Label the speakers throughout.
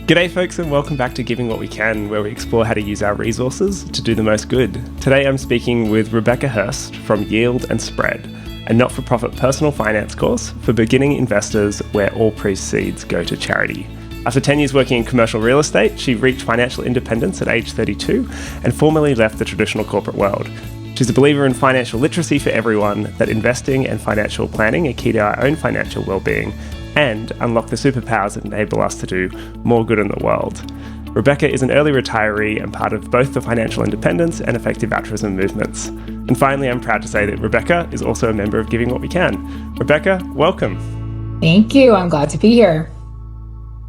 Speaker 1: G'day folks, and welcome back to Giving What We Can, where we explore how to use our resources to do the most good. Today I'm speaking with Rebecca Herbst from Yield and Spread, a not-for-profit personal finance course for beginning investors where all proceeds go to charity. After 10 years working in commercial real estate, she reached financial independence at age 32 and formally left the traditional corporate world. She's a believer in financial literacy for everyone, that investing and financial planning are key to our own financial well-being, and unlock the superpowers that enable us to do more good in the world. Rebecca is an early retiree and part of both the financial independence and effective altruism movements. And finally, I'm proud to say that Rebecca is also a member of Giving What We Can. Rebecca, welcome.
Speaker 2: Thank you. I'm glad to be here.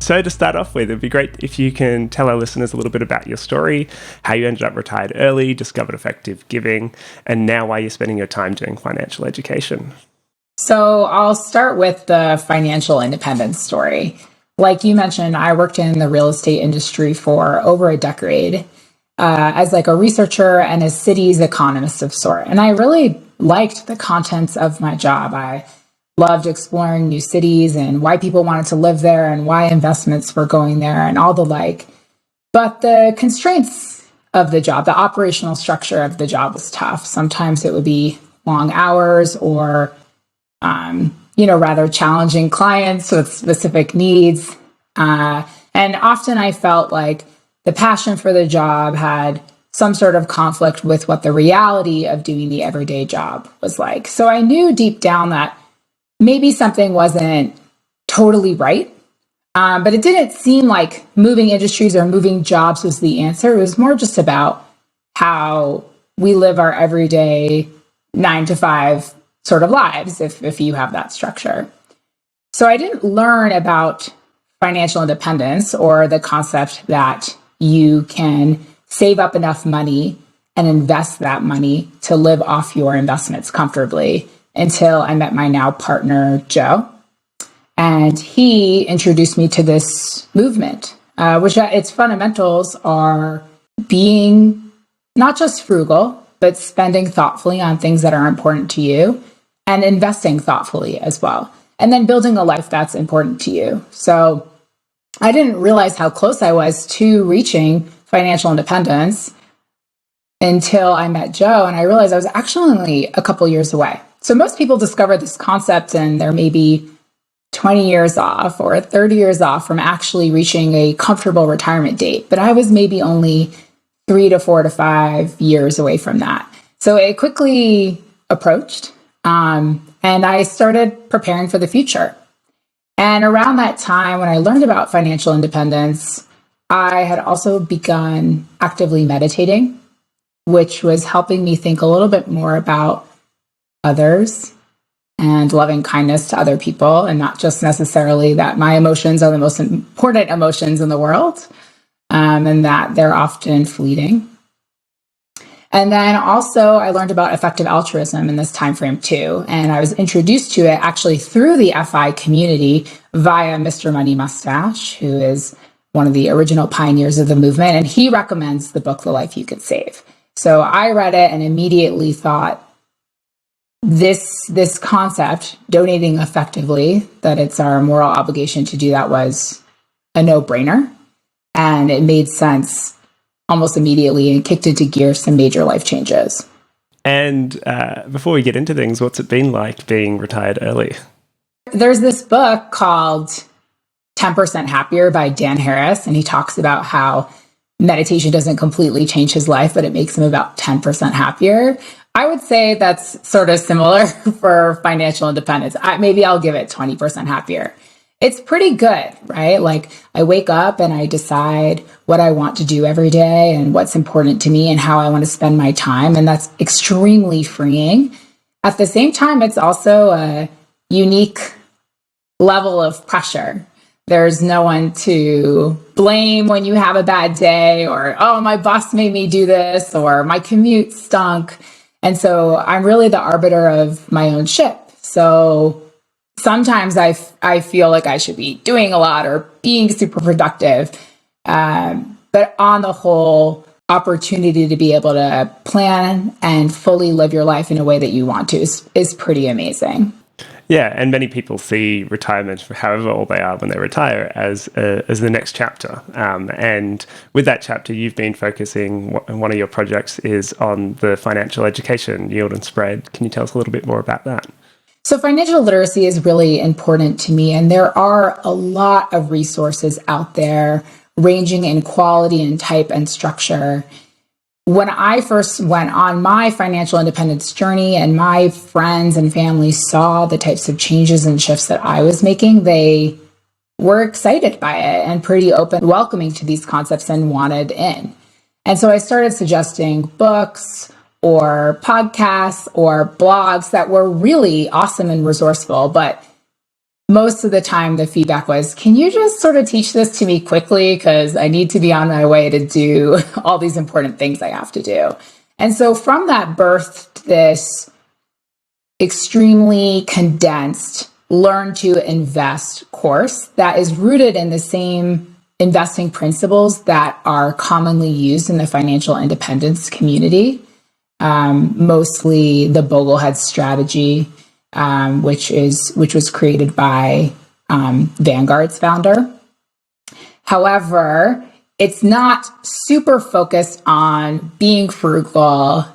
Speaker 1: So to start off with, it'd be great if you can tell our listeners a little bit about your story, how you ended up retired early, discovered effective giving, and now why you're spending your time doing financial education.
Speaker 2: So I'll start with the financial independence story. Like you mentioned, I worked in the real estate industry for over a decade as like a researcher and a city's economist of sort. And I really liked the contents of my job. I loved exploring new cities and why people wanted to live there and why investments were going there and all the like. But the constraints of the job, the operational structure of the job was tough. Sometimes it would be long hours or rather challenging clients with specific needs. And often I felt like the passion for the job had some sort of conflict with what the reality of doing the everyday job was like. So I knew deep down that maybe something wasn't totally right, but it didn't seem like moving industries or moving jobs was the answer. It was more just about how we live our everyday 9-to-5 sort of lives, if you have that structure. So I didn't learn about financial independence or the concept that you can save up enough money and invest that money to live off your investments comfortably until I met my now partner, Joe. And he introduced me to this movement, which at its fundamentals are being not just frugal, but spending thoughtfully on things that are important to you, and investing thoughtfully as well, and then building a life that's important to you. So I didn't realize how close I was to reaching financial independence until I met Joe, and I realized I was actually only a couple years away. So most people discover this concept and they're maybe 20 years off or 30 years off from actually reaching a comfortable retirement date, but I was maybe only 3 to 4 to 5 years away from that. So it quickly approached. And I started preparing for the future. And around that time, when I learned about financial independence, I had also begun actively meditating, which was helping me think a little bit more about others and loving kindness to other people, and not just necessarily that my emotions are the most important emotions in the world, and that they're often fleeting. And then also I learned about effective altruism in this time frame too. And I was introduced to it actually through the FI community via Mr. Money Mustache, who is one of the original pioneers of the movement. And he recommends the book, The Life You Could Save. So I read it and immediately thought this concept, donating effectively, that it's our moral obligation to do that, was a no-brainer. And it made sense almost immediately and kicked into gear some major life changes.
Speaker 1: And before we get into things, what's it been like being retired early?
Speaker 2: There's this book called 10% Happier by Dan Harris, and he talks about how meditation doesn't completely change his life, but it makes him about 10% happier. I would say that's sort of similar for financial independence. Maybe I'll give it 20% happier. It's pretty good, right? Like I wake up and I decide what I want to do every day and what's important to me and how I want to spend my time. And that's extremely freeing. At the same time, it's also a unique level of pressure. There's no one to blame when you have a bad day, or, oh, my boss made me do this, or my commute stunk. And so I'm really the arbiter of my own ship. So sometimes I feel like I should be doing a lot or being super productive. But on the whole, opportunity to be able to plan and fully live your life in a way that you want to is pretty amazing.
Speaker 1: Yeah, and many people see retirement, however old they are when they retire, as the next chapter. And with that chapter, you've been focusing, one of your projects is on the financial education, yield and spread. Can you tell us a little bit more about that?
Speaker 2: So financial literacy is really important to me, and there are a lot of resources out there ranging in quality and type and structure. When I first went on my financial independence journey and my friends and family saw the types of changes and shifts that I was making, they were excited by it and pretty open, welcoming to these concepts and wanted in. And so I started suggesting books or podcasts or blogs that were really awesome and resourceful, but most of the time the feedback was, can you just sort of teach this to me quickly? Because I need to be on my way to do all these important things I have to do. And so from that birthed this extremely condensed Learn to Invest course that is rooted in the same investing principles that are commonly used in the financial independence community. Mostly the Boglehead strategy, which was created by Vanguard's founder. However, it's not super focused on being frugal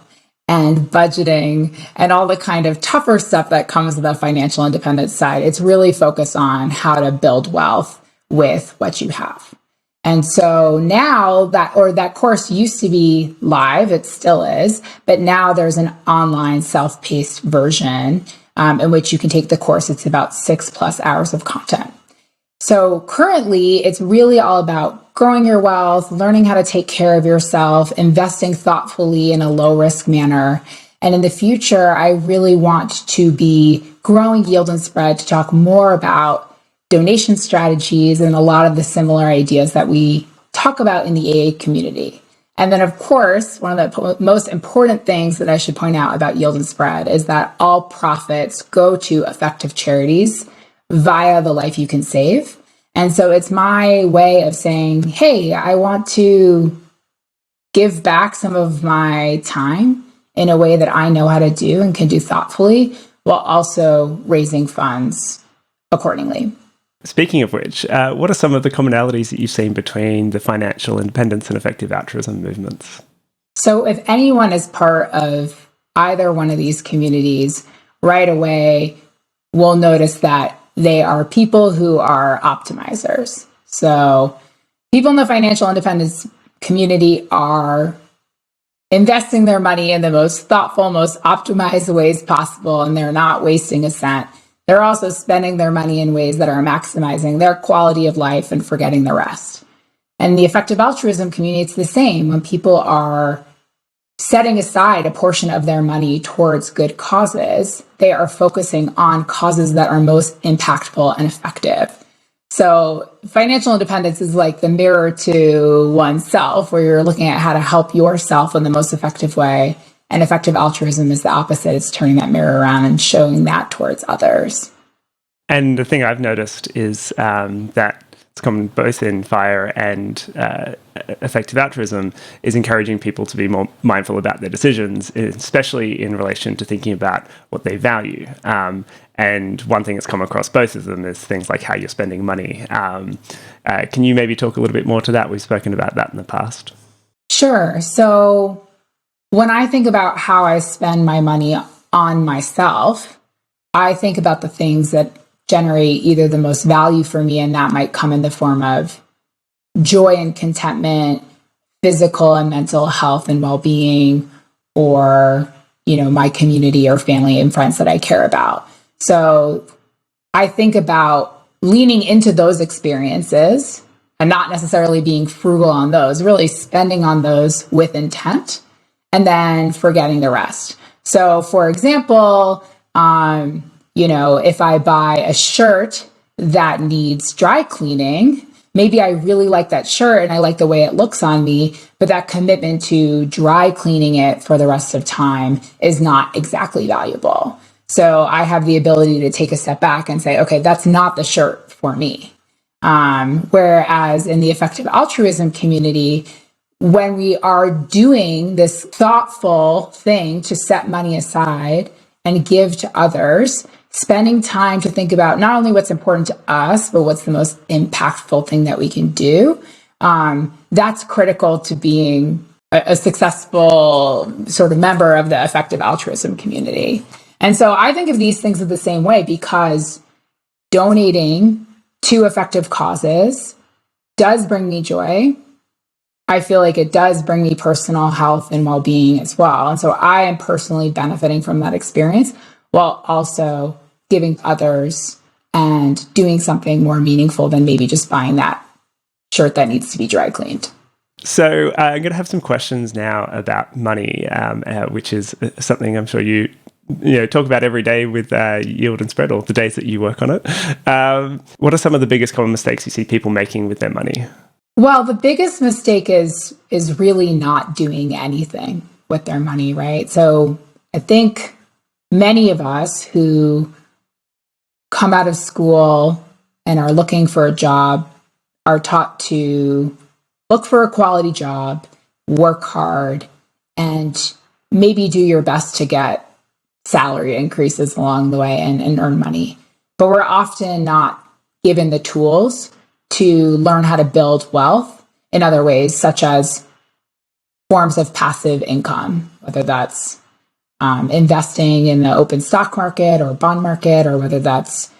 Speaker 2: and budgeting and all the kind of tougher stuff that comes with the financial independence side. It's really focused on how to build wealth with what you have. And so now that course used to be live, it still is, but now there's an online self-paced version in which you can take the course. It's about 6+ hours of content. So currently it's really all about growing your wealth, learning how to take care of yourself, investing thoughtfully in a low risk manner. And in the future, I really want to be growing yield and spread to talk more about donation strategies and a lot of the similar ideas that we talk about in the AA community. And then, of course, one of the most important things that I should point out about yield and spread is that all profits go to effective charities via the Life You Can Save. And so it's my way of saying, hey, I want to give back some of my time in a way that I know how to do and can do thoughtfully, while also raising funds accordingly.
Speaker 1: Speaking of which, what are some of the commonalities that you've seen between the financial independence and effective altruism movements?
Speaker 2: So if anyone is part of either one of these communities, right away, we'll notice that they are people who are optimizers. So people in the financial independence community are investing their money in the most thoughtful, most optimized ways possible, and they're not wasting a cent. They're also spending their money in ways that are maximizing their quality of life and forgetting the rest. And the effective altruism community, it's the same. When people are setting aside a portion of their money towards good causes, they are focusing on causes that are most impactful and effective. So financial independence is like the mirror to oneself, where you're looking at how to help yourself in the most effective way. And effective altruism is the opposite. It's turning that mirror around and showing that towards others.
Speaker 1: And the thing I've noticed is that it's common both in FIRE and effective altruism is encouraging people to be more mindful about their decisions, especially in relation to thinking about what they value. And one thing that's come across both of them is things like how you're spending money. Can you maybe talk a little bit more to that? We've spoken about that in the past.
Speaker 2: Sure. So when I think about how I spend my money on myself, I think about the things that generate either the most value for me, and that might come in the form of joy and contentment, physical and mental health and well-being, or, my community or family and friends that I care about. So I think about leaning into those experiences and not necessarily being frugal on those, really spending on those with intent, and then forgetting the rest. So for example, if I buy a shirt that needs dry cleaning, maybe I really like that shirt and I like the way it looks on me, but that commitment to dry cleaning it for the rest of time is not exactly valuable. So I have the ability to take a step back and say, okay, that's not the shirt for me. Whereas in the effective altruism community, when we are doing this thoughtful thing to set money aside and give to others, spending time to think about not only what's important to us, but what's the most impactful thing that we can do. That's critical to being a successful sort of member of the effective altruism community. And so I think of these things in the same way, because donating to effective causes does bring me joy. I feel like it does bring me personal health and well-being as well. And so I am personally benefiting from that experience while also giving others and doing something more meaningful than maybe just buying that shirt that needs to be dry cleaned.
Speaker 1: So I'm going to have some questions now about money, which is something I'm sure you talk about every day with Yield and Spread, or the days that you work on it. What are some of the biggest common mistakes you see people making with their money?
Speaker 2: Well, the biggest mistake is really not doing anything with their money, right? So I think many of us who come out of school and are looking for a job are taught to look for a quality job, work hard, and maybe do your best to get salary increases along the way and earn money. But we're often not given the tools to learn how to build wealth in other ways, such as forms of passive income, whether that's investing in the open stock market or bond market, or whether that's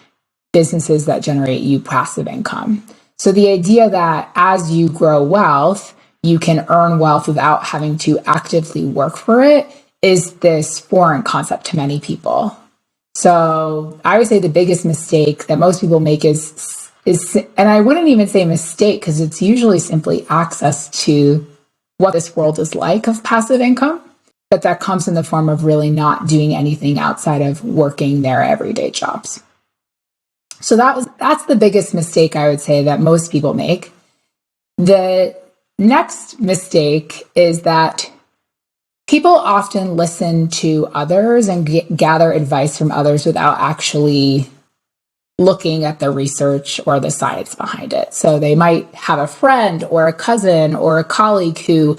Speaker 2: businesses that generate you passive income. So the idea that as you grow wealth, you can earn wealth without having to actively work for it is this foreign concept to many people. So I would say the biggest mistake that most people make is, and I wouldn't even say mistake, because it's usually simply access to what this world is like of passive income, but that comes in the form of really not doing anything outside of working their everyday jobs. So that's the biggest mistake I would say that most people make. The next mistake is that people often listen to others and gather advice from others without actually looking at the research or the science behind it. So they might have a friend or a cousin or a colleague who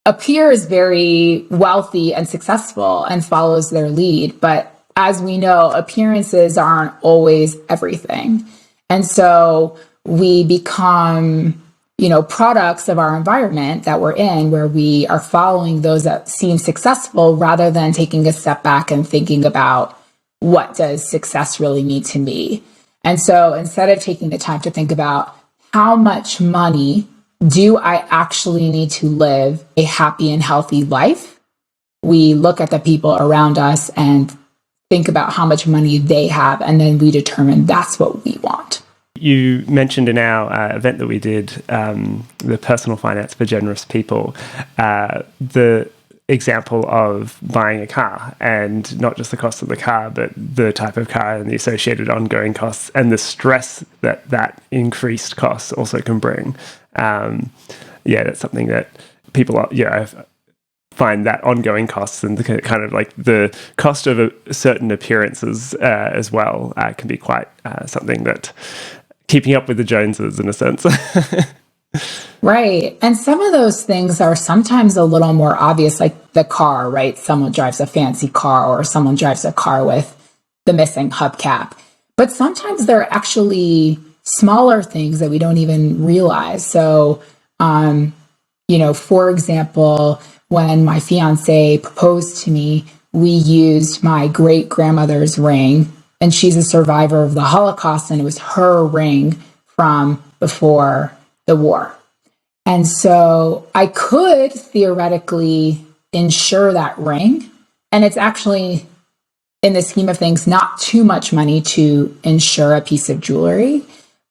Speaker 2: appears very wealthy and successful and follows their lead. But as we know, appearances aren't always everything. And so we become products of our environment that we're in, where we are following those that seem successful rather than taking a step back and thinking about what does success really mean to me. And so instead of taking the time to think about how much money do I actually need to live a happy and healthy life, we look at the people around us and think about how much money they have, and then we determine that's what we want.
Speaker 1: You mentioned in our event that we did, the personal finance for generous people, the example of buying a car, and not just the cost of the car, but the type of car and the associated ongoing costs and the stress that increased costs also can bring. That's something that people find that ongoing costs and the kind of like the cost of certain appearances as well can be quite something that keeping up with the Joneses in a sense.
Speaker 2: Right. And some of those things are sometimes a little more obvious, like the car, right? Someone drives a fancy car, or someone drives a car with the missing hubcap. But sometimes there are actually smaller things that we don't even realize. So, for example, when my fiance proposed to me, we used my great grandmother's ring, and she's a survivor of the Holocaust, and it was her ring from before the war. And so I could theoretically insure that ring. And it's actually, in the scheme of things, not too much money to insure a piece of jewelry.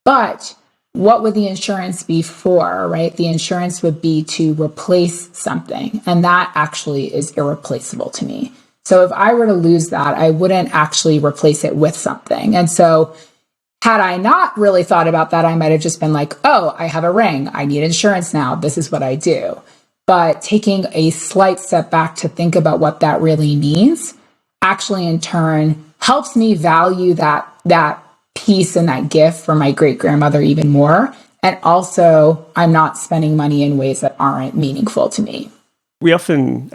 Speaker 2: But what would the insurance be for, right? The insurance would be to replace something. And that actually is irreplaceable to me. So if I were to lose that, I wouldn't actually replace it with something. And so had I not really thought about that, I might have just been like, oh, I have a ring. I need insurance now. This is what I do. But taking a slight step back to think about what that really means actually in turn helps me value that piece and that gift for my great grandmother even more. And also, I'm not spending money in ways that aren't meaningful to me.
Speaker 1: We often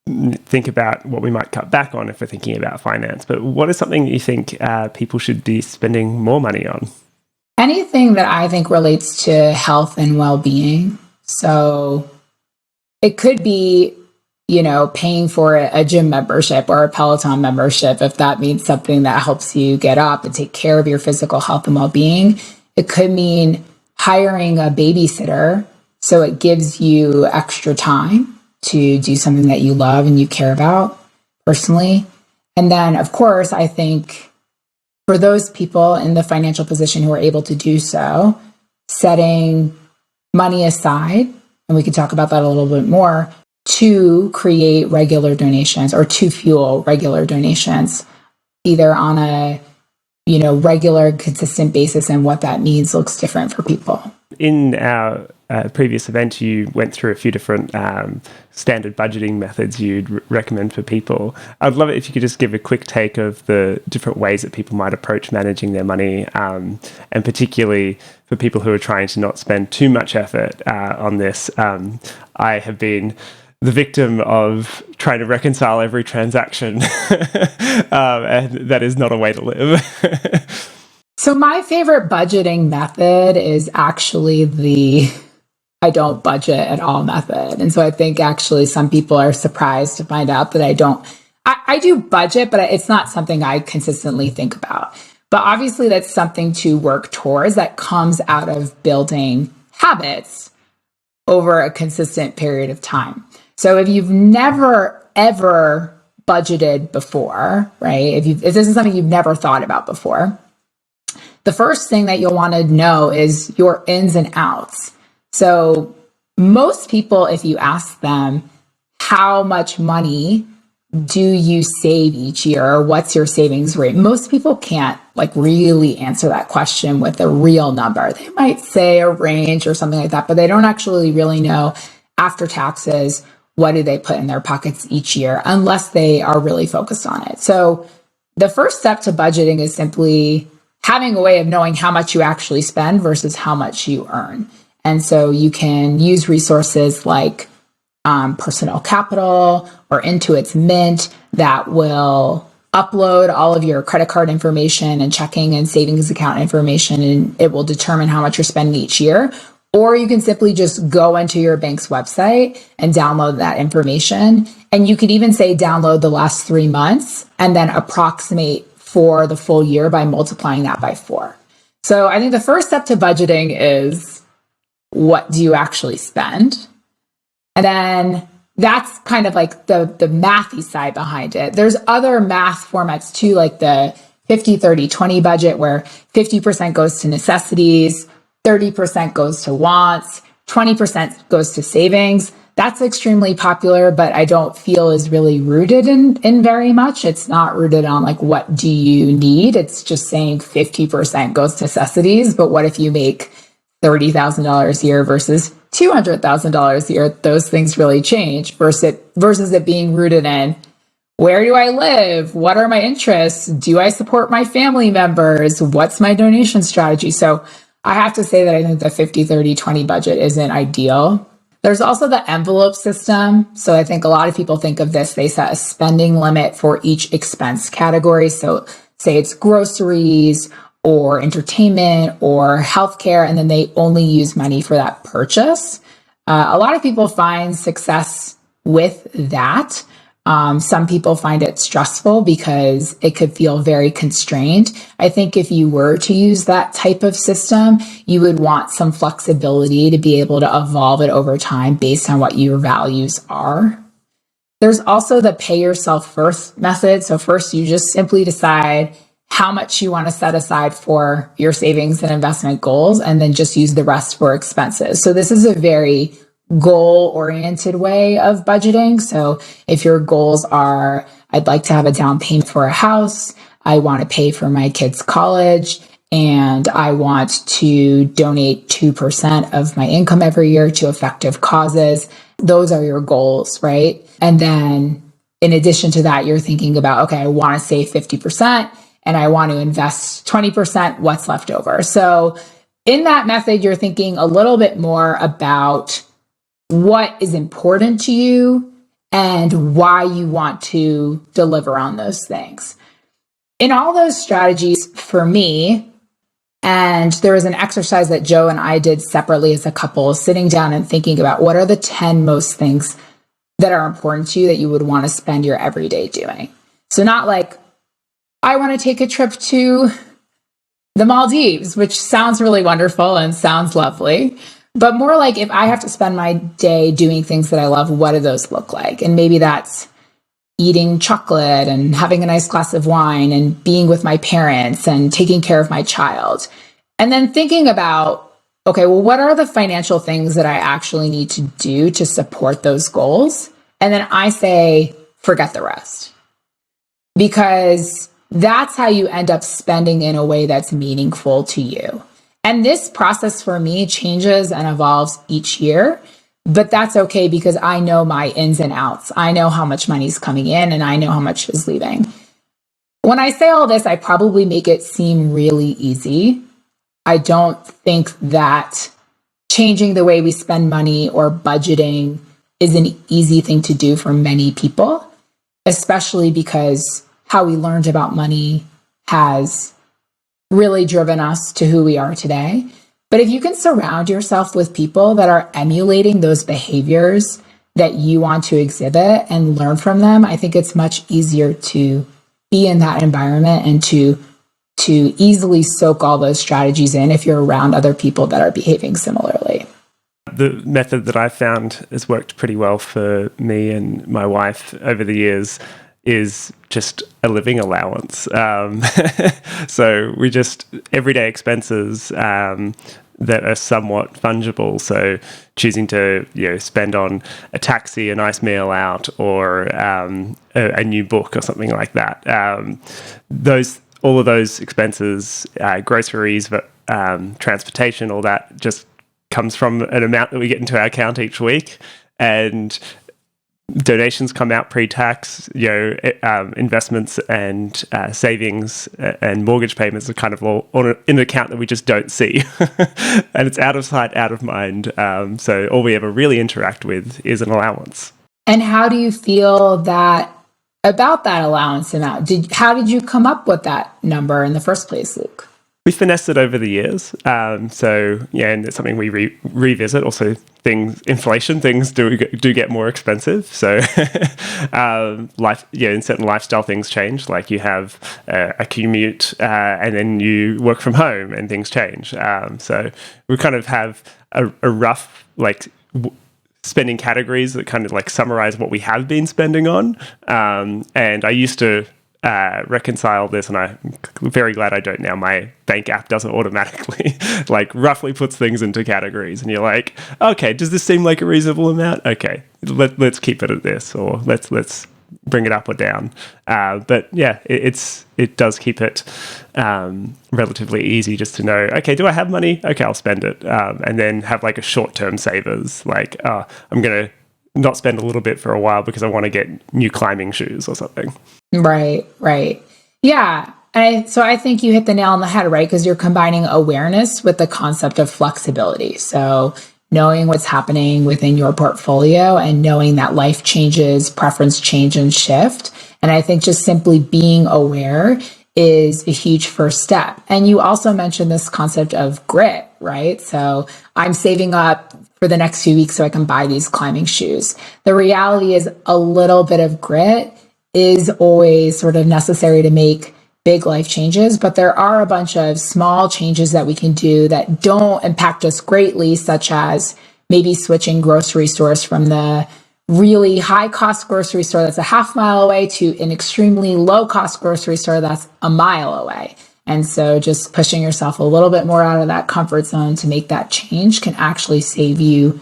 Speaker 1: think about what we might cut back on if we're thinking about finance. But what is something you think people should be spending more money on?
Speaker 2: Anything that I think relates to health and well-being. So it could be, paying for a gym membership or a Peloton membership, if that means something that helps you get up and take care of your physical health and well-being. It could mean hiring a babysitter, so it gives you extra time to do something that you love and you care about personally. And then, of course, I think for those people in the financial position who are able to do so, setting money aside, and we could talk about that a little bit more, to create regular donations or to fuel regular donations, either on a regular, consistent basis, and what that means looks different for people.
Speaker 1: In our previous event, you went through a few different standard budgeting methods you'd recommend for people. I'd love it if you could just give a quick take of the different ways that people might approach managing their money, and particularly for people who are trying to not spend too much effort on this. I have been the victim of trying to reconcile every transaction, and that is not a way to live.
Speaker 2: So my favorite budgeting method is actually the I don't budget at all method. And so I think actually some people are surprised to find out that I do budget, but it's not something I consistently think about. But obviously that's something to work towards that comes out of building habits over a consistent period of time. So if you've never, ever budgeted before, right? If this is something you've never thought about before, the first thing that you'll want to know is your ins and outs. So most people, if you ask them, how much money do you save each year, or what's your savings rate? Most people can't really answer that question with a real number. They might say a range or something like that, but they don't actually really know after taxes, what do they put in their pockets each year, unless they are really focused on it. So the first step to budgeting is simply having a way of knowing how much you actually spend versus how much you earn. And so you can use resources like Personal Capital or Intuit's Mint that will upload all of your credit card information and checking and savings account information, and it will determine how much you're spending each year. Or you can simply just go into your bank's website and download that information. And you could even say download the last 3 months and then approximate for the full year by multiplying that by 4. So I think the first step to budgeting is, what do you actually spend? And then that's kind of like the mathy side behind it. There's other math formats too, like the 50-30-20 budget, where 50% goes to necessities, 30% goes to wants, 20% goes to savings. That's extremely popular, but I don't feel is really rooted in very much. It's not rooted on what do you need? It's just saying 50% goes to necessities, but what if you make $30,000 a year versus $200,000 a year? Those things really change versus it being rooted in, where do I live? What are my interests? Do I support my family members? What's my donation strategy? So I have to say that I think the 50-30-20 budget isn't ideal. There's also the envelope system. So I think a lot of people think of this, they set a spending limit for each expense category. So say it's groceries or entertainment or healthcare, and then they only use money for that purchase. A lot of people find success with that. Some people find it stressful because it could feel very constrained. I think if you were to use that type of system, you would want some flexibility to be able to evolve it over time based on what your values are. There's also the pay yourself first method. So first you just simply decide how much you want to set aside for your savings and investment goals, and then just use the rest for expenses. So this is a very goal-oriented way of budgeting. So if your goals are, I'd like to have a down payment for a house, I want to pay for my kids' college, and I want to donate 2% of my income every year to effective causes, those are your goals, right? And then in addition to that, you're thinking about, okay, I want to save 50% and I want to invest 20%, what's left over? So in that method, you're thinking a little bit more about what is important to you and why you want to deliver on those things. In all those strategies, for me, and there was an exercise that Joe and I did separately as a couple, sitting down and thinking about what are the 10 most things that are important to you that you would want to spend your everyday doing. So not like, I want to take a trip to the Maldives, which sounds really wonderful and sounds lovely, but more like if I have to spend my day doing things that I love, what do those look like? And maybe that's eating chocolate and having a nice glass of wine and being with my parents and taking care of my child. And then thinking about, okay, well, what are the financial things that I actually need to do to support those goals? And then I say, forget the rest. Because that's how you end up spending in a way that's meaningful to you. And this process for me changes and evolves each year. But that's okay because I know my ins and outs. I know how much money's coming in and I know how much is leaving. When I say all this, I probably make it seem really easy. I don't think that changing the way we spend money or budgeting is an easy thing to do for many people, especially because how we learned about money has really driven us to who we are today. But if you can surround yourself with people that are emulating those behaviors that you want to exhibit and learn from them, I think it's much easier to be in that environment and to easily soak all those strategies in if you're around other people that are behaving similarly.
Speaker 1: The method that I found has worked pretty well for me and my wife over the years is just a living allowance. So we just, everyday expenses that are somewhat fungible. So choosing to spend on a taxi, a nice meal out, or a new book or something like that. All of those expenses, groceries, transportation, all that just comes from an amount that we get into our account each week. And donations come out pre-tax, investments and savings and mortgage payments are kind of all in an account that we just don't see. And it's out of sight, out of mind. So all we ever really interact with is an allowance.
Speaker 2: And how do you feel about that allowance amount? How did you come up with that number in the first place, Luke?
Speaker 1: We finessed it over the years. And it's something we revisit. Also, inflation things do get more expensive. So, in certain lifestyle things change. Like you have a commute, and then you work from home, and things change. So we kind of have a rough spending categories that kind of summarize what we have been spending on. And I used to reconcile this, and I'm very glad I don't now. My bank app doesn't automatically roughly puts things into categories, and you're like, okay, does this seem like a reasonable amount? Okay, let's keep it at this, or let's bring it up or down. But yeah, it does keep it relatively easy just to know, okay, do I have money? Okay, I'll spend it, and then have a short-term savers, I'm gonna not spend a little bit for a while because I want to get new climbing shoes or something.
Speaker 2: Right. Yeah. So I think you hit the nail on the head, right? Because you're combining awareness with the concept of flexibility. So knowing what's happening within your portfolio and knowing that life changes, preference change and shift. And I think just simply being aware is a huge first step. And you also mentioned this concept of grit, right? So I'm saving up for the next few weeks so I can buy these climbing shoes. The reality is a little bit of grit is always sort of necessary to make big life changes, but there are a bunch of small changes that we can do that don't impact us greatly, such as maybe switching grocery stores from the really high cost grocery store that's a half mile away to an extremely low cost grocery store that's a mile away. And so just pushing yourself a little bit more out of that comfort zone to make that change can actually save you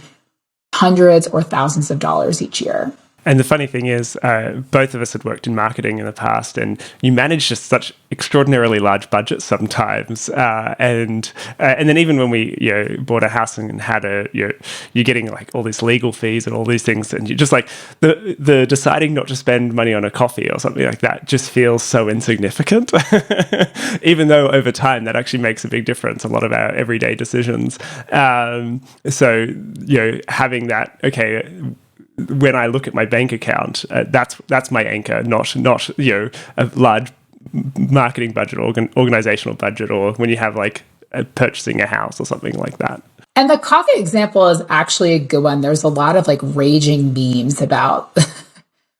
Speaker 2: hundreds or thousands of dollars each year.
Speaker 1: And the funny thing is, both of us had worked in marketing in the past, and you manage just such extraordinarily large budgets sometimes. And then even when we bought a house and had you're getting all these legal fees and all these things, and you just the deciding not to spend money on a coffee or something like that just feels so insignificant. Even though over time that actually makes a big difference. A lot of our everyday decisions. So having that, okay, when I look at my bank account, that's my anchor, not a large marketing budget or organizational budget, or when you have like purchasing a house or something like that.
Speaker 2: And the coffee example is actually a good one. There's a lot of like raging memes about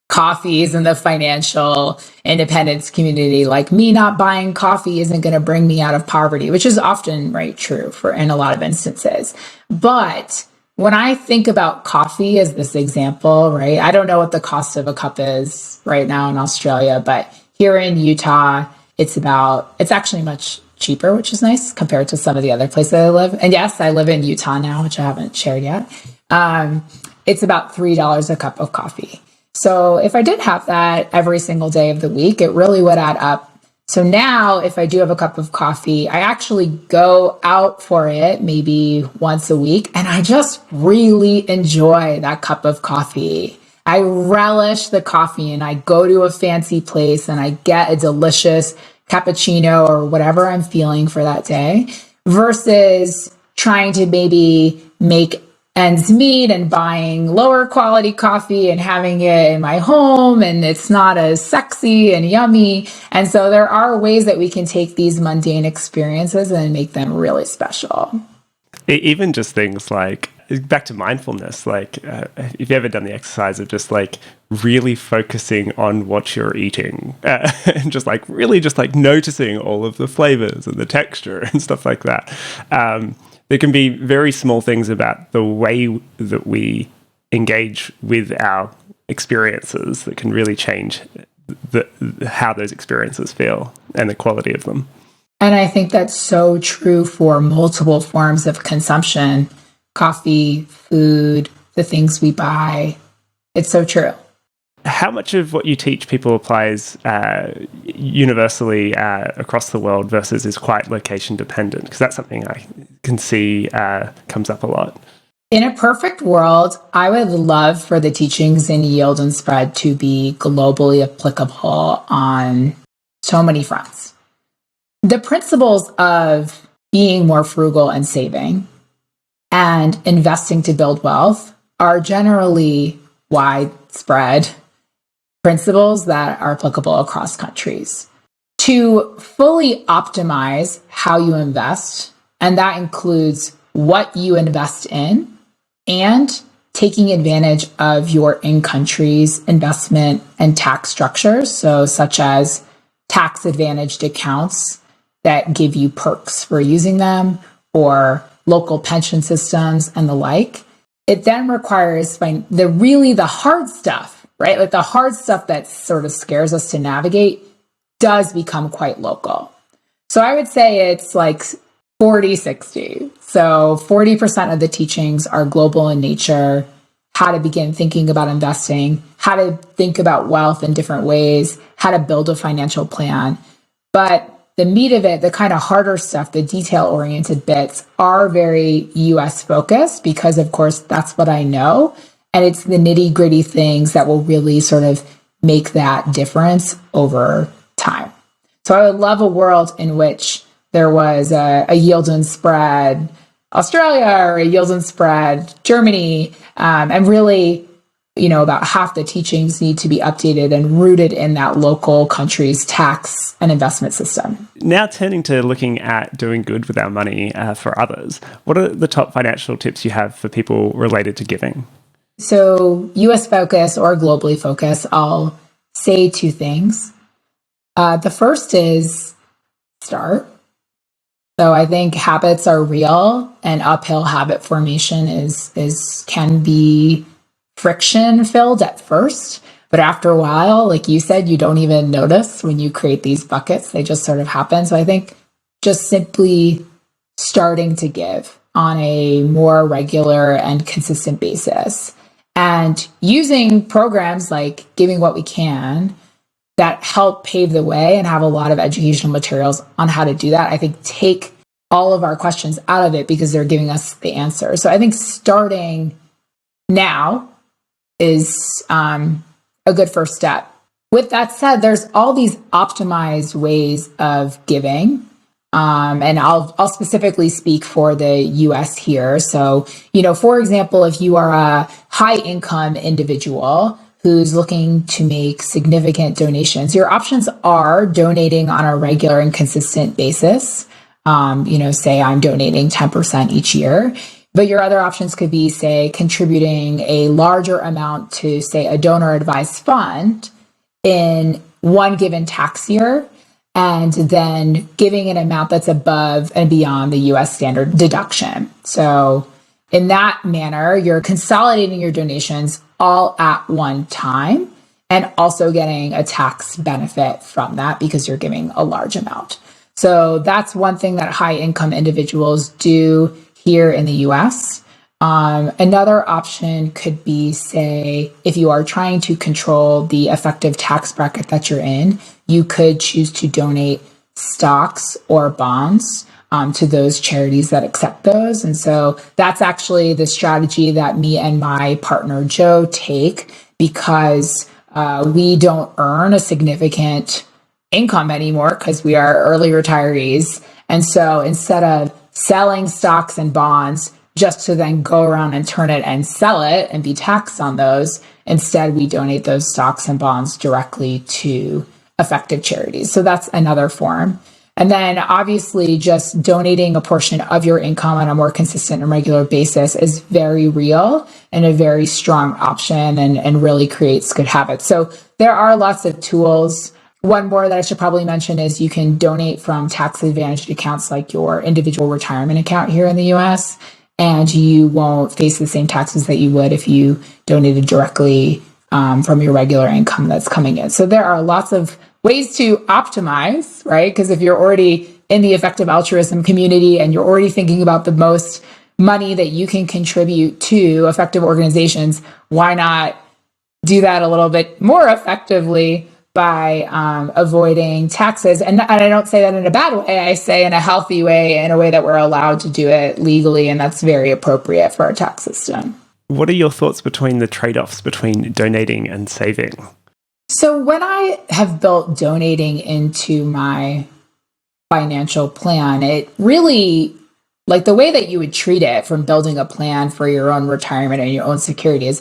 Speaker 2: coffees in the financial independence community. Like, me not buying coffee isn't going to bring me out of poverty, which is often true for in a lot of instances. But when I think about coffee as this example, I don't know what the cost of a cup is right now in Australia, but here in Utah, it's actually much cheaper, which is nice compared to some of the other places I live. And yes, I live in Utah now, which I haven't shared yet. It's about $3 a cup of coffee. So if I did have that every single day of the week, it really would add up. So now if I do have a cup of coffee, I actually go out for it maybe once a week, and I just really enjoy that cup of coffee. I relish the coffee, and I go to a fancy place and I get a delicious cappuccino or whatever I'm feeling for that day, versus trying to maybe make ends meet and buying lower quality coffee and having it in my home, and it's not as sexy and yummy. And so there are ways that we can take these mundane experiences and make them really special.
Speaker 1: Even just things like, back to mindfulness, like if you've ever done the exercise of just like really focusing on what you're eating and just like really just like noticing all of the flavors and the texture and stuff like that. There can be very small things about the way that we engage with our experiences that can really change how those experiences feel and the quality of them.
Speaker 2: And I think that's so true for multiple forms of consumption: coffee, food, the things we buy. It's so true.
Speaker 1: How much of what you teach people applies universally across the world versus is quite location dependent? Because that's something I can see comes up a lot.
Speaker 2: In a perfect world, I would love for the teachings in Yield and Spread to be globally applicable on so many fronts. The principles of being more frugal and saving and investing to build wealth are generally widespread principles that are applicable across countries. To fully optimize how you invest, and that includes what you invest in and taking advantage of your in-country's investment and tax structures, so such as tax-advantaged accounts that give you perks for using them, or local pension systems and the like. It then requires the hard stuff, right? Like the hard stuff that sort of scares us to navigate does become quite local. So I would say it's like 40-60. So 40% of the teachings are global in nature: how to begin thinking about investing, how to think about wealth in different ways, how to build a financial plan. But the meat of it, the kind of harder stuff, the detail-oriented bits, are very US focused because, of course, that's what I know. And it's the nitty-gritty things that will really sort of make that difference over time. So I would love a world in which there was a Yield and Spread Australia or a Yield and Spread Germany, and really, about half the teachings need to be updated and rooted in that local country's tax and investment system.
Speaker 1: Now turning to looking at doing good with our money for others, what are the top financial tips you have for people related to giving?
Speaker 2: So US focus or globally focus, I'll say two things. The first is start. So I think habits are real, and uphill habit formation can be friction filled at first, but after a while, like you said, you don't even notice when you create these buckets. They just sort of happen. So I think just simply starting to give on a more regular and consistent basis, and using programs like Giving What We Can that help pave the way and have a lot of educational materials on how to do that, I think take all of our questions out of it because they're giving us the answer. So I think starting now is a good first step. With that said, there's all these optimized ways of giving. And I'll specifically speak for the US here. So, for example, if you are a high income individual who's looking to make significant donations, your options are donating on a regular and consistent basis. Say I'm donating 10% each year. But your other options could be, say, contributing a larger amount to, say, a donor advised fund in one given tax year, and then giving an amount that's above and beyond the US standard deduction. So in that manner, you're consolidating your donations all at one time and also getting a tax benefit from that because you're giving a large amount. So that's one thing that high income individuals do here in the US. Another option could be, say, if you are trying to control the effective tax bracket that you're in, you could choose to donate stocks or bonds to those charities that accept those. And so that's actually the strategy that me and my partner, Joe, take because we don't earn a significant income anymore because we are early retirees. And so instead of selling stocks and bonds just to then go around and turn it and sell it and be taxed on those, instead we donate those stocks and bonds directly to effective charities. So that's another form. And then obviously just donating a portion of your income on a more consistent and regular basis is very real and a very strong option and really creates good habits. So there are lots of tools. One more that I should probably mention is you can donate from tax advantaged accounts like your individual retirement account here in the US, and you won't face the same taxes that you would if you donated directly from your regular income that's coming in. So there are lots of ways to optimize, right? Because if you're already in the effective altruism community and you're already thinking about the most money that you can contribute to effective organizations, why not do that a little bit more effectively by avoiding taxes? And I don't say that in a bad way. I say in a healthy way, in a way that we're allowed to do it legally, and that's very appropriate for our tax system.
Speaker 1: What are your thoughts between the trade-offs between donating and saving?
Speaker 2: So when I have built donating into my financial plan, it really, like the way that you would treat it from building a plan for your own retirement and your own security is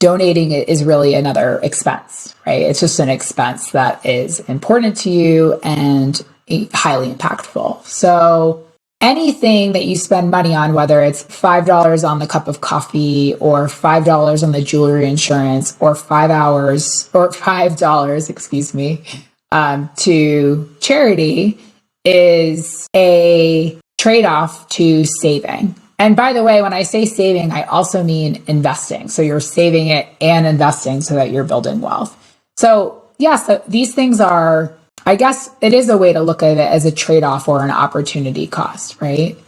Speaker 2: donating is really another expense, right? It's just an expense that is important to you and highly impactful. So anything that you spend money on, whether it's $5 on the cup of coffee or $5 on the jewelry insurance or $5, to charity is a trade-off to saving. And by the way, when I say saving, I also mean investing. So you're saving it and investing so that you're building wealth. So yes, these things are, I guess it is a way to look at it as a trade-off or an opportunity cost, right?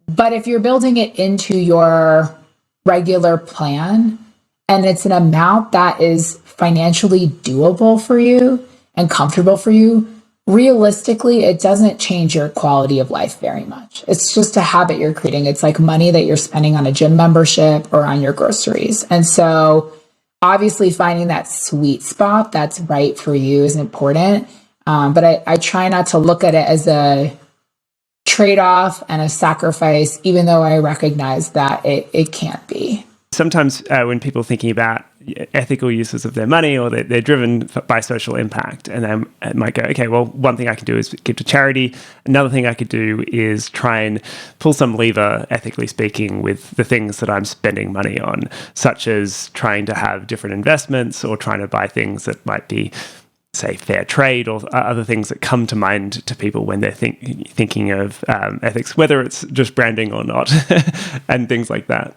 Speaker 2: But if you're building it into your regular plan and it's an amount that is financially doable for you and comfortable for you, realistically, it doesn't change your quality of life very much. It's just a habit you're creating. It's like money that you're spending on a gym membership or on your groceries. And so obviously finding that sweet spot that's right for you is important. But I try not to look at it as a trade-off and a sacrifice, even though I recognize that it can't be.
Speaker 1: Sometimes when people are thinking about ethical uses of their money, or they're driven by social impact, and they might go, okay, well, one thing I can do is give to charity. Another thing I could do is try and pull some lever, ethically speaking, with the things that I'm spending money on, such as trying to have different investments or trying to buy things that might be, say, fair trade or other things that come to mind to people when they're thinking of ethics, whether it's just branding or not, and things like that.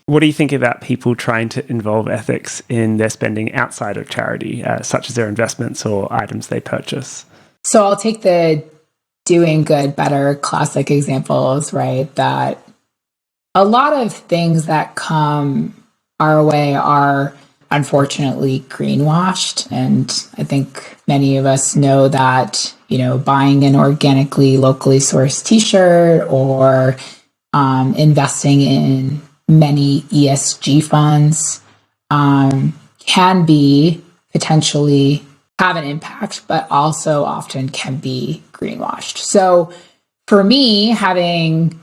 Speaker 1: What do you think about people trying to involve ethics in their spending outside of charity, such as their investments or items they purchase?
Speaker 2: So I'll take the doing good, better classic examples, right? That a lot of things that come our way are unfortunately greenwashed. And I think many of us know that, buying an organically, locally sourced t-shirt or investing in many ESG funds can be potentially have an impact, but also often can be greenwashed. So for me, having,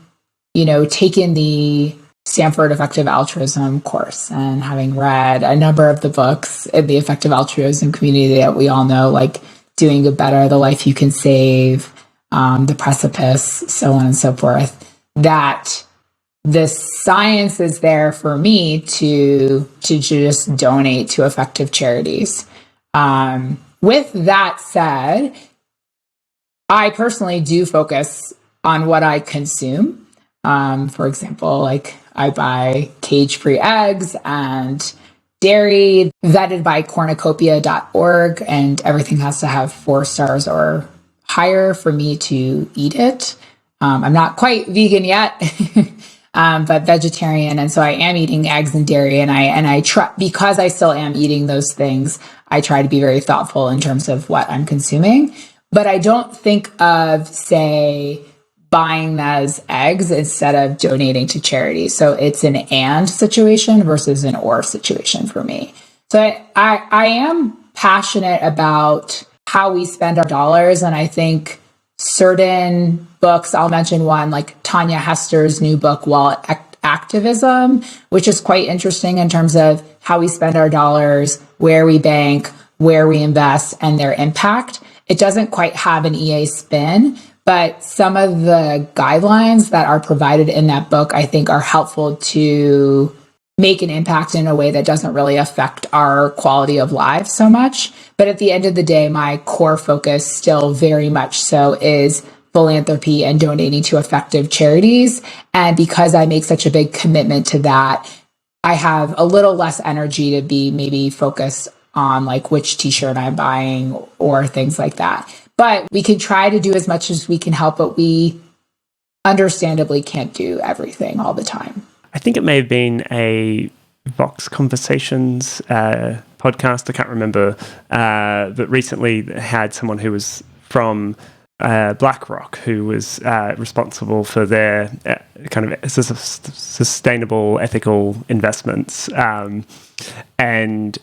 Speaker 2: taken the Stanford Effective Altruism course and having read a number of the books in the effective altruism community that we all know, like Doing Good Better, The Life You Can Save, The Precipice, so on and so forth, that the science is there for me to just donate to effective charities. With that said, I personally do focus on what I consume. For example, like I buy cage-free eggs and dairy vetted by cornucopia.org, and everything has to have 4 stars or higher for me to eat it. I'm not quite vegan yet, but vegetarian. And so I am eating eggs and dairy, and I try, because I still am eating those things, I try to be very thoughtful in terms of what I'm consuming. But I don't think of, say, buying those eggs instead of donating to charity. So it's an and situation versus an or situation for me. So I am passionate about how we spend our dollars. And I think certain books, I'll mention one, like Tanya Hester's new book, Wallet Activism, which is quite interesting in terms of how we spend our dollars, where we bank, where we invest, and their impact. It doesn't quite have an EA spin, but some of the guidelines that are provided in that book, I think, are helpful to make an impact in a way that doesn't really affect our quality of life so much. But at the end of the day, my core focus still very much so is philanthropy and donating to effective charities. And because I make such a big commitment to that, I have a little less energy to be maybe focused on like which t-shirt I'm buying or things like that. But we can try to do as much as we can help, but we understandably can't do everything all the time.
Speaker 1: I think it may have been a Vox Conversations podcast, I can't remember, but recently had someone who was from BlackRock, who was responsible for their kind of sustainable, ethical investments, and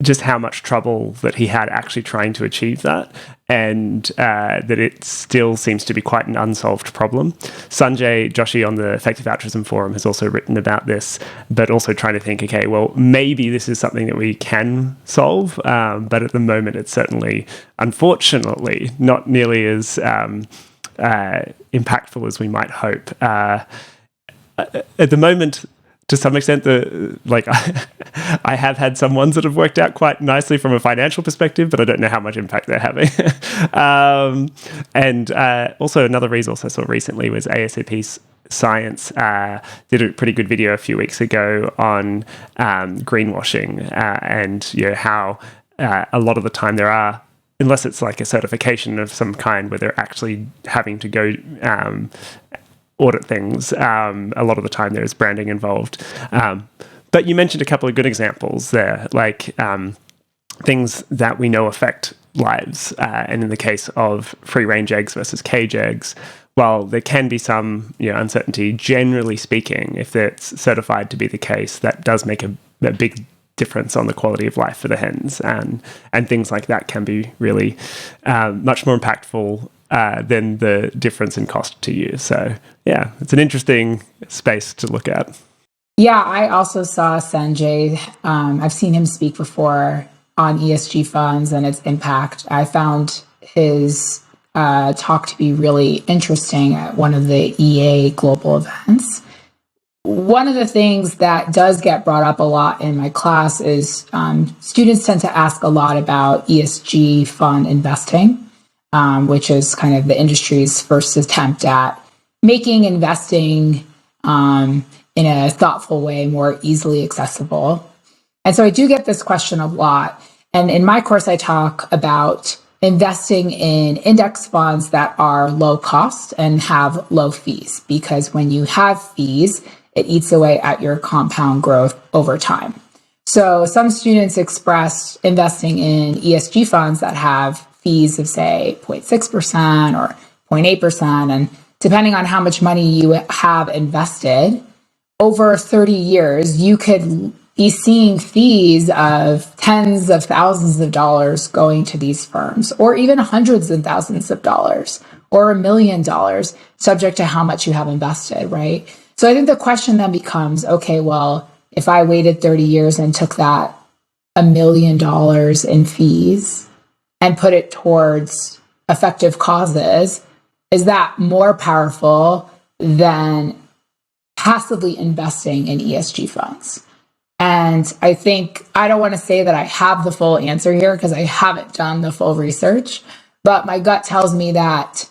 Speaker 1: just how much trouble that he had actually trying to achieve that, and that it still seems to be quite an unsolved problem. Sanjay Joshi on the Effective Altruism Forum has also written about this, but also trying to think, okay, well, maybe this is something that we can solve, but at the moment it's certainly, unfortunately, not nearly as impactful as we might hope. At the moment, to some extent, I have had some ones that have worked out quite nicely from a financial perspective, but I don't know how much impact they're having. And also another resource I saw recently was ASAP Science did a pretty good video a few weeks ago on greenwashing and how a lot of the time there are, unless it's like a certification of some kind where they're actually having to go audit things, a lot of the time there's branding involved. But you mentioned a couple of good examples there, like things that we know affect lives. And in the case of free-range eggs versus cage eggs, while there can be some uncertainty, generally speaking, if it's certified to be the case, that does make a big difference on the quality of life for the hens. And things like that can be really much more impactful than the difference in cost to you. So yeah, it's an interesting space to look at.
Speaker 2: Yeah, I also saw Sanjay. I've seen him speak before on ESG funds and its impact. I found his talk to be really interesting at one of the EA global events. One of the things that does get brought up a lot in my class is students tend to ask a lot about ESG fund investing, which is kind of the industry's first attempt at making investing in a thoughtful way more easily accessible. And so I do get this question a lot. And in my course, I talk about investing in index funds that are low cost and have low fees, because when you have fees, it eats away at your compound growth over time. So some students express investing in ESG funds that have fees of, say, 0.6% or 0.8%. And depending on how much money you have invested, over 30 years, you could be seeing fees of tens of thousands of dollars going to these firms, or even hundreds of thousands of dollars, or $1 million, subject to how much you have invested, right? So I think the question then becomes, okay, well, if I waited 30 years and took that $1 million in fees and put it towards effective causes, is that more powerful than passively investing in ESG funds? And I think I don't want to say that I have the full answer here because I haven't done the full research, but my gut tells me that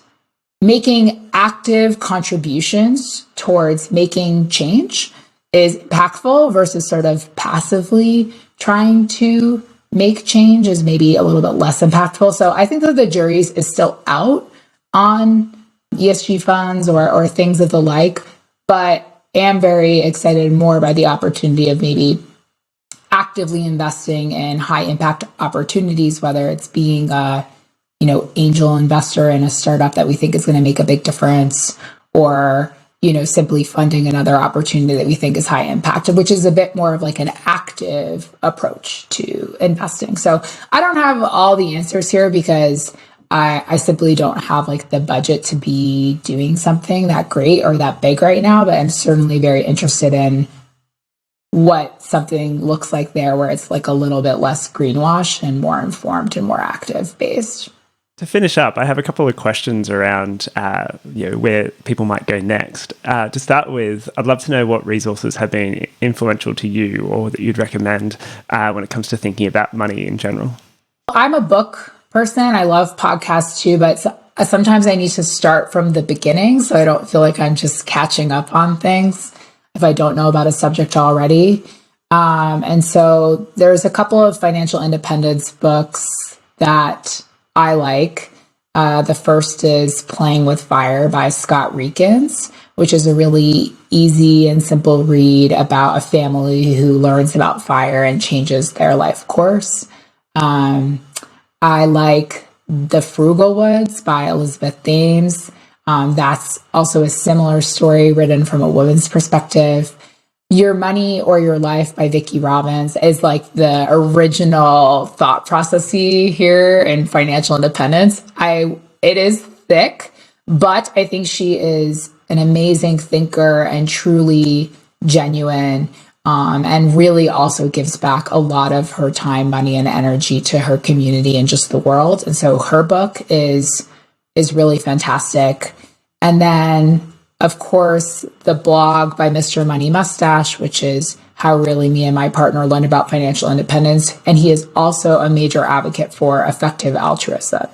Speaker 2: making active contributions towards making change is impactful versus sort of passively trying to make change is maybe a little bit less impactful. So I think that the jury is still out on ESG funds or things of the like, but am very excited more by the opportunity of maybe actively investing in high impact opportunities, whether it's being a angel investor in a startup that we think is going to make a big difference, or simply funding another opportunity that we think is high impact, which is a bit more of like an active approach to investing. So I don't have all the answers here because I simply don't have like the budget to be doing something that great or that big right now, but I'm certainly very interested in what something looks like there where it's like a little bit less greenwash and more informed and more active based.
Speaker 1: To finish up, I have a couple of questions around where people might go next. To start with, I'd love to know what resources have been influential to you or that you'd recommend when it comes to thinking about money in general.
Speaker 2: I'm a book person. I love podcasts too, but sometimes I need to start from the beginning so I don't feel like I'm just catching up on things if I don't know about a subject already. And so there's a couple of financial independence books that I like. The first is Playing with Fire by Scott Reekins, which is a really easy and simple read about a family who learns about fire and changes their life course. I like The Frugal Woods by Elizabeth Thames. That's also a similar story written from a woman's perspective. Your Money or Your Life by Vicki Robbins is like the original thought process here in financial independence. It is thick, but I think she is an amazing thinker and truly genuine, and really also gives back a lot of her time, money, and energy to her community and just the world. And so her book is really fantastic. And then, of course, the blog by Mr. Money Mustache, which is how really me and my partner learned about financial independence. And he is also a major advocate for effective altruism.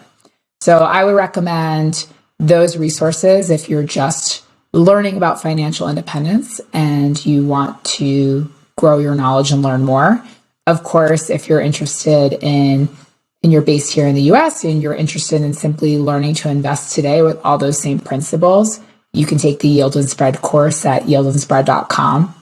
Speaker 2: So I would recommend those resources if you're just learning about financial independence and you want to grow your knowledge and learn more. Of course, if you're interested in you're based here in the US and you're interested in simply learning to invest today with all those same principles, you can take the Yield and Spread course at yieldandspread.com.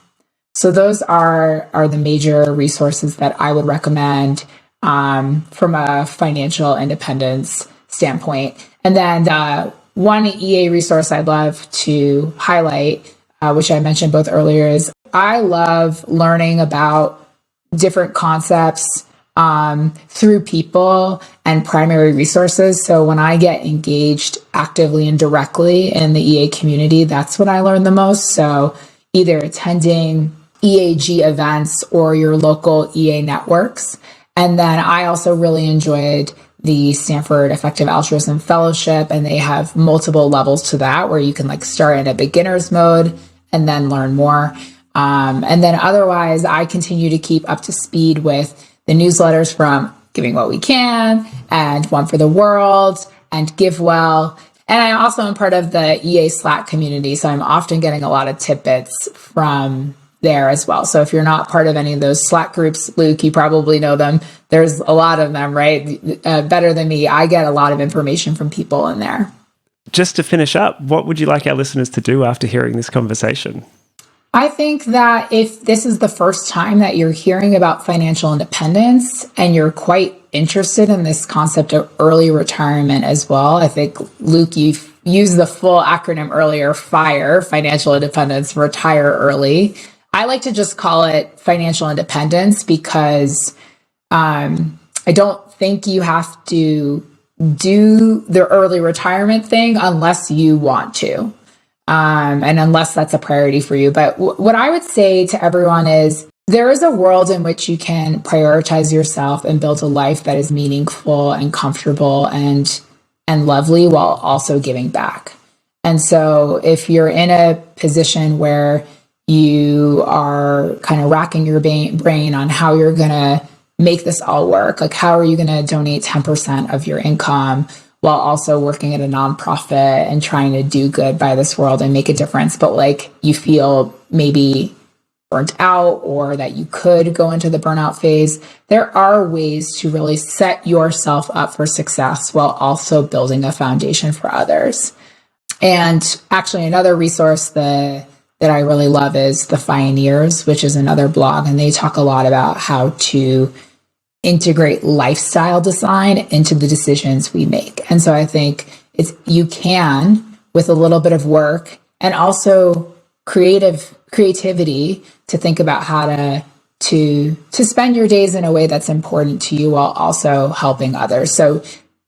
Speaker 2: So those are the major resources that I would recommend from a financial independence standpoint. And then one EA resource I'd love to highlight, which I mentioned both earlier, is I love learning about different concepts through people and primary resources. So when I get engaged actively and directly in the EA community, that's when I learn the most. So either attending EAG events or your local EA networks. And then I also really enjoyed the Stanford Effective Altruism Fellowship, and they have multiple levels to that where you can like start in a beginner's mode and then learn more. And then otherwise, I continue to keep up to speed with the newsletters from Giving What We Can and One for the World and Give Well. And I also am part of the EA Slack community, so I'm often getting a lot of tidbits from there as well. So if you're not part of any of those Slack groups, Luke, you probably know them. There's a lot of them, right? Better than me. I get a lot of information from people in there.
Speaker 1: Just to finish up, what would you like our listeners to do after hearing this conversation?
Speaker 2: I think that if this is the first time that you're hearing about financial independence and you're quite interested in this concept of early retirement as well, I think, Luke, you've used the full acronym earlier, FIRE, financial independence, retire early. I like to just call it financial independence because I don't think you have to do the early retirement thing unless you want to. And unless that's a priority for you. But what I would say to everyone is there is a world in which you can prioritize yourself and build a life that is meaningful and comfortable and lovely while also giving back. And so if you're in a position where you are kind of racking your brain on how you're going to make this all work, like how are you going to donate 10% of your income while also working at a nonprofit and trying to do good by this world and make a difference, but like you feel maybe burnt out or that you could go into the burnout phase, there are ways to really set yourself up for success while also building a foundation for others. And actually another resource that I really love is The Pioneers, which is another blog, and they talk a lot about how to integrate lifestyle design into the decisions we make. And so I think you can, with a little bit of work and also creativity, to think about how to spend your days in a way that's important to you while also helping others. So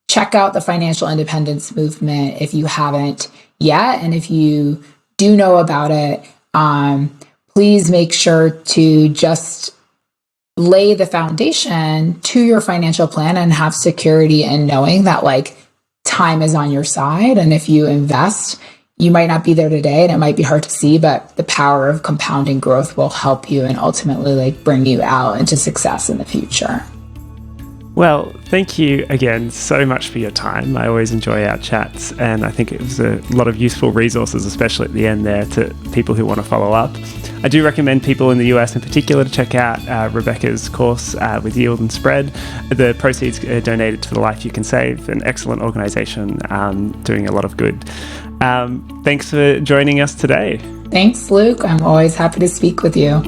Speaker 2: check out the Financial Independence Movement if you haven't yet. And if you do know about it, please make sure to just lay the foundation to your financial plan and have security in knowing that like time is on your side. And if you invest, you might not be there today and it might be hard to see, but the power of compounding growth will help you and ultimately like bring you out into success in the future.
Speaker 1: Well, thank you again so much for your time. I always enjoy our chats, and I think it was a lot of useful resources, especially at the end there, to people who want to follow up. I do recommend people in the US in particular to check out Rebecca's course with Yield and Spread. The proceeds are donated to the Life You Can Save, an excellent organisation doing a lot of good. Thanks for joining us today.
Speaker 2: Thanks, Luke. I'm always happy to speak with you.